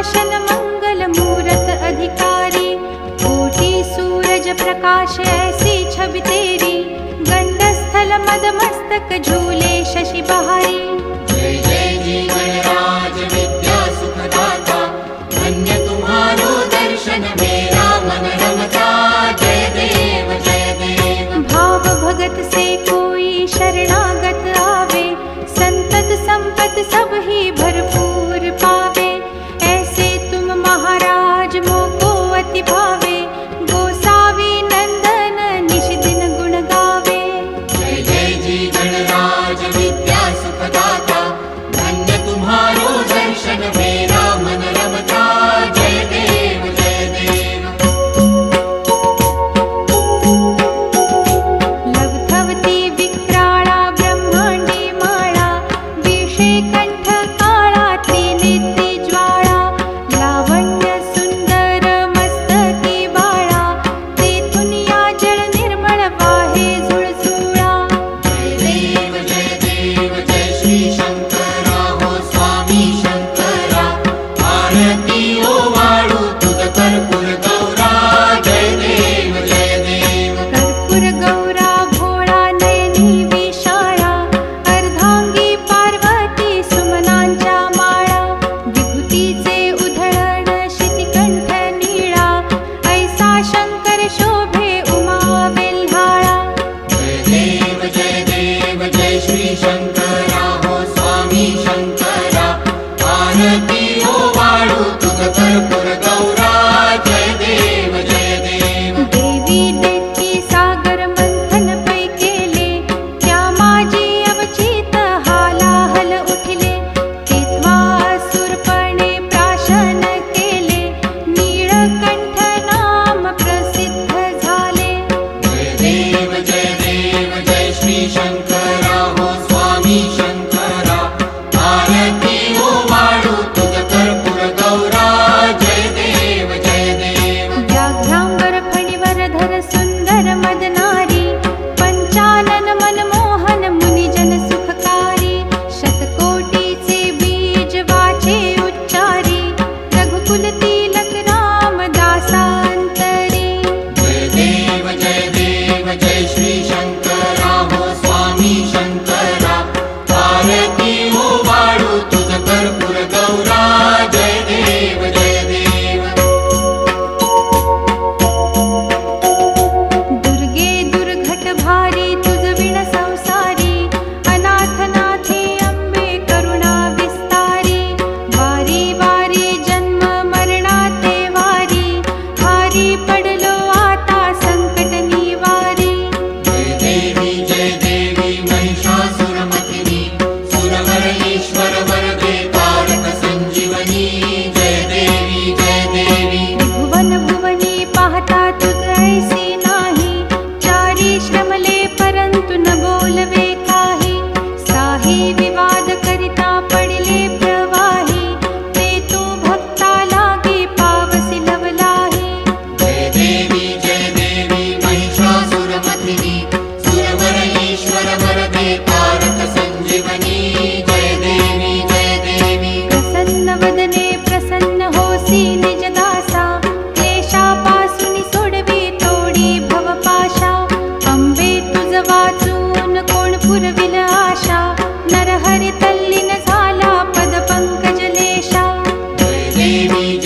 सुदर्शन मंगल मूरत अधिकारी, कोटि सूरज प्रकाश ऐसी छवि तेरी, गंडस्थल मद मस्तक झूले शशि बहारी। जय जय जी गणराज विद्या सुखदाता, धन्य तुम्हारो दर्शन मेरा मन रमता। जय देव जय देव। भाव भगत से कोई शरणागत आवे, संतत संपत सब ही भरपूर पावे। ऐसे तुम महाराज मोको अति भावे, गोसावी नंदन निश दिन गुण गावे। जय जय जी गणराज विद्या सुखदाता, धन्य तुम्हारो दर्शन मेरा मन रमता। जय देव जय देव। लवथवती विक्राळा ब्रह्मांडी माळा, विषे कंठ काळा त्रिनेत्री ज्वाळा, लावण्य सुंदर मस्तकी बाळा, तेथून या जल निर्मळ वाहे झुळझुळा। जय देव जय श्री शंकरा हो स्वामी शंकरा, आरती ओवाळू तुझ कर्पूर गौरा। जय देव जय देव। कर्पूर गौरा भोळा नयनी विशाळा, अर्धांगी पार्वती सुमनांच्या माळा, विभूतीचे उधळण शितिकंठ नीळा, ऐसा शंकर शोभे उमा वेल्हाळा। जय देव जय श्री शंकरा हो स्वामी शंकरा, आरती ओवाळू तुझ कर्पूर गौरा। जय देव जय देव। देवी देती सागर मंथन पै केले, त्या माझी अवचित हालाहल उठले, तेव्हा असुरपणे प्राशन केले, नीळकंठ नाम प्रसिद्ध झाले। जय देव जय श्री शंकरा हो स्वामी शंकरा, आरती ओवाळू तुझ कर्पूर गौरा। जय देव जय देव। व्याघ्रांबर फणीवरधर सुंदर मदनारी, पंचानन मनमोहन मुनिजन सुखकारी, शतकोटीचे बीज वाचे उच्चारी, रघुकुल तिलक रामदासांतरी। जय देव जय श्री शंकरा हो स्वामी शंकरा, आरती ओवाळू तुझ कर्पूर गौरा। जय देव जय देव। दुर्गे दुर्घट भारी तुझ विण संसारी, अनाथनाथे अंबे करुणा विस्तारी, वारी वारी जन्म मरणाते वारी, भारी पडलो आता संकट निवारी। जय देवी महिषासुरमर्दिनी, सुरवर ईश्वर वरदे तारक संजीवनी। जय देवी जय देवी। भुवन भुवनी पाहता तुझ ऐसी नाही, चारी श्रमले परंतु न बोलवे काही, साही विवाद करिता पडिले प्रवाही, ते तू भक्ता लागी पावसी लवलाही। जय देवी महिषासुरमर्दिनी, सुरवर ईश्वर वरदे तारक संजीवनी। जय देवी जय देवी। प्रसन्न वदने प्रसन्न होसी निज दासा, क्लेशापासून सोडवी तोडी भवपाशा, अंबे तुझ वाचून कोण पुरविल आशा, नरहरी तल्लीन झाला पद पंकज लेशा। जय देवी